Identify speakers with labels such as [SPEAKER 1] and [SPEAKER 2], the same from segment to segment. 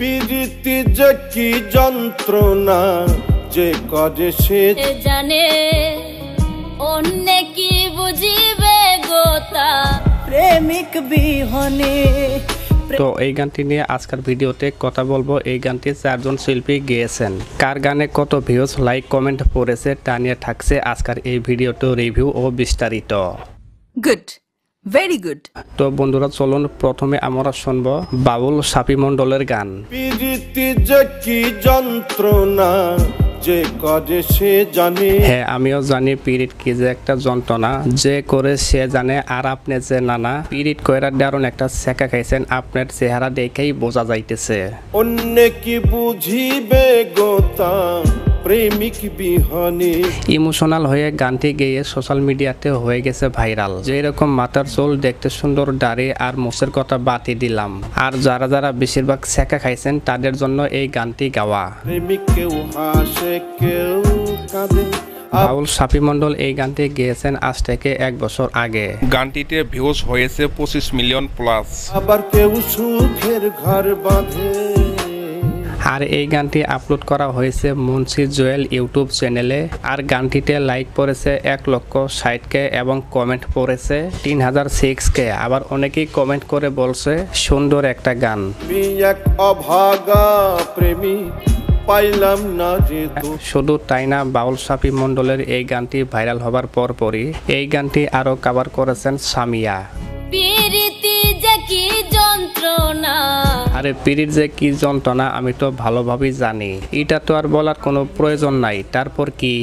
[SPEAKER 1] প্রীতি যে কি যন্ত্রণা যে করে সে
[SPEAKER 2] জানে, অন্য কি বুঝিবে গোতা প্রেমিক বিহনে।
[SPEAKER 3] তো এই গানটি নিয়ে আজকের ভিডিওতে কথা বলবো। এই গানটি 4 জন শিল্পী গেয়েছেন। কার গানে কত ভিউজ, লাইক, কমেন্ট পড়েছে তা নিয়ে থাকছে আজকের এই ভিডিওতে রিভিউ ও বিস্তারিত।
[SPEAKER 4] Good, very good.
[SPEAKER 3] তো বন্ধুরা চলুন প্রথমে আমরা শুনবো বাবুল শাফি মন্ডলের গান।
[SPEAKER 1] প্রীতি যে কি যন্ত্রণা যে করে সে জানে।
[SPEAKER 3] হ্যাঁ, আমিও জানি পীড়িত কি যে একটা যন্ত্রণা, যে করে সে জানে। আর আপনি যে নানা পীড়িত কইরা দারুণ একটা ছেঁকা খাইছেন, আপনার চেহারা দেখেই বোঝা যাইতেছে।
[SPEAKER 1] অন্য কি বুঝিবে গোতা প্রেমিক বিহনে।
[SPEAKER 3] ইমোশনাল হয়ে গানটি গেয়ে সোশ্যাল মিডিয়াতে হয়ে গেছে ভাইরাল। যেরকম মাথার চুল, দেখতে সুন্দর দাড়ি আর মুখের কথা বাতি দিলাম। আর যারা যারা বেশিরভাগ ছেঁকা খাইছেন তাদের জন্য এই গানটি গাওয়া।
[SPEAKER 1] প্রেমিক কেউ হাসে কেউ কাঁদে।
[SPEAKER 3] বাবুল শাফি মন্ডল এই গানটি গেয়েছেন আজ থেকে 1 বছর আগে।
[SPEAKER 5] গানটিতে ভিউজ হয়েছে 25 মিলিয়ন প্লাস।
[SPEAKER 1] আবার কেউ সুখের ঘর বাঁধে।
[SPEAKER 3] আর এই গানটি আপলোড করা হয়েছে মুন্সি জুয়েল ইউটিউব চ্যানেলে। আর গানটিতে লাইক পড়েছে 1,60,000 এবং কমেন্ট পড়েছে 3006 আবার অনেকেই কমেন্ট করে বলছে সুন্দর একটা গান।
[SPEAKER 1] এক অভাগা প্রেমিক পাইলাম না যে।
[SPEAKER 3] শুধু তাই না, বাউল শাফি মন্ডলের এই গানটি ভাইরাল হবার পরপরই এই গানটি আরো কভার করেছেন সামিয়া।
[SPEAKER 2] প্রীতি যে কি যন্ত্রণা।
[SPEAKER 3] আরে পীড়িত যে কি যন্ত্রণা আমি তো ভালোভাবেই জানি, এটা তো আর বলার কোনো প্রয়োজন নাই। তারপর কি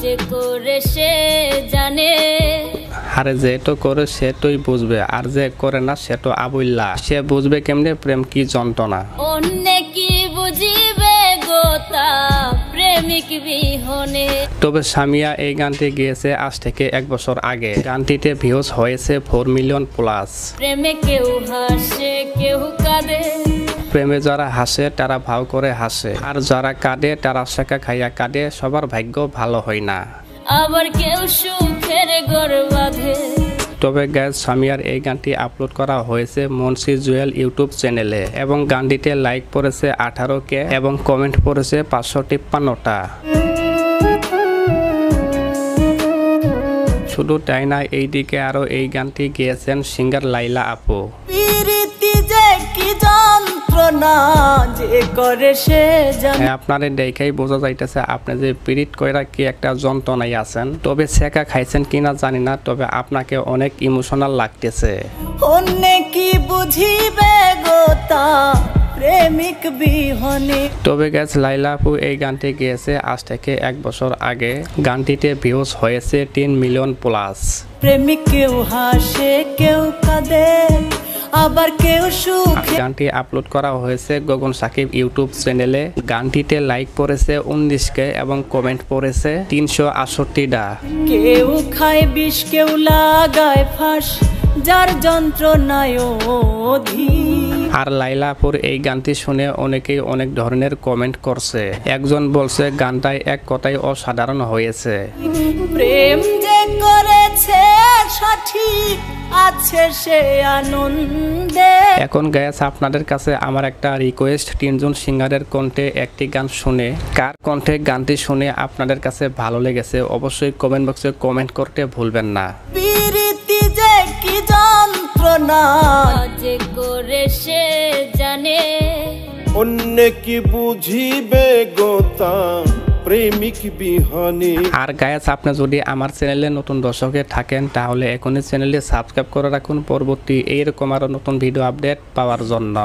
[SPEAKER 2] যে করে সে জানে।
[SPEAKER 3] আরে যে তো করে সে তোই বুঝবে, আর যে করে না সে তো আবুল্লা। সে বুঝবে কেমনে প্রেম কি যন্ত্রণা।
[SPEAKER 2] অন্য কি বুঝিবে গোতা প্রেমিক বিহনে।
[SPEAKER 3] তবে সামিয়া এই গানটি গেয়েছে আজ থেকে 1 বছর আগে। গানটিতে ভিউজ হয়েছে 4 মিলিয়ন প্লাস।
[SPEAKER 2] প্রেমে কেউ হাসে কেউ কাঁদে।
[SPEAKER 3] প্রেমে যারা হাসে তারা ভাও করে হাসে, আর যারা কাঁদে তারা শেখা খাইয়া কাঁদে। সবার ভাগ্য ভালো হয় না।
[SPEAKER 2] আবার কেউ সুখের ঘর বাঁধে।
[SPEAKER 3] তবে গাইস, সামিয়ার এই গানটি আপলোড করা হয়েছে মুন্সি জুয়েল ইউটিউব চ্যানেলে এবং গানটিতে লাইক পড়েছে 18K এবং কমেন্ট পড়েছে 553টা। শুধু তাই না, এইদিকে আরো এই গানটি গেয়েছেন সিঙ্গার লাইলা আপু।
[SPEAKER 4] প্রীতি যে কি যন্ত্রণা যে করে সে জানে।
[SPEAKER 3] আপনাদের দেখাই বোঝা যাইতেছে আপনি যে পীড়িত কইরা কি একটা যন্ত্রণায় আছেন। তবে ছেঁকা খাইছেন কিনা জানি না, তবে আপনাকে অনেক ইমোশনাল লাগতেছে।
[SPEAKER 4] অন্য কি বুঝিবে গোতা প্রেমিক বিহনে।
[SPEAKER 3] তবে গাইস, লাইলা আপু এই গানটি গেয়েছে আজ থেকে 1 বছর আগে। গানটিতে ভিউজ হয়েছে 3 মিলিয়ন প্লাস।
[SPEAKER 4] প্রেমিক কেউ হাসে কেউ কাঁদে, আবার কেউ সুখে।
[SPEAKER 3] গানটি আপলোড করা হয়েছে গগন সাকিব ইউটিউব চ্যানেলে। গানটিতে লাইক পড়েছে 19K এবং কমেন্ট পড়েছে 368টা।
[SPEAKER 4] কেউ খায় বিষ কেউ লাগায় ফাঁস, যার যন্ত্রণায় অধীর।
[SPEAKER 3] আর লাইলা আপুর এই গানটি শুনে অনেকেই অনেক ধরনের কমেন্ট করছে। একজন বলছে গানটাই এক কথায় অসাধারণ হয়েছে।
[SPEAKER 4] প্রেম যে করেছে সঠিক আছে সে আনন্দে।
[SPEAKER 3] এখন গাইস, আপনাদের কাছে আমার একটা রিকোয়েস্ট, 3 জন সিঙ্গারের কণ্ঠে একটি গান শুনে কার কণ্ঠে গানটি শুনে আপনাদের কাছে ভালো লেগেছে অবশ্যই কমেন্ট বক্সে কমেন্ট করতে ভুলবেন না।
[SPEAKER 4] প্রীতি যে কি যন্ত্রণা
[SPEAKER 2] যে করে সে জানে।
[SPEAKER 1] অন্য কি বুঝিবে গোতা প্রেমিক বিহনে।
[SPEAKER 3] আর গাইস, আপনি যদি আমার চ্যানেলে নতুন দর্শকে থাকেন তাহলে এখনই চ্যানেলে সাবস্ক্রাইব করে রাখুন পরবর্তী এইরকম আরো নতুন ভিডিও আপডেট পাওয়ার জন্য।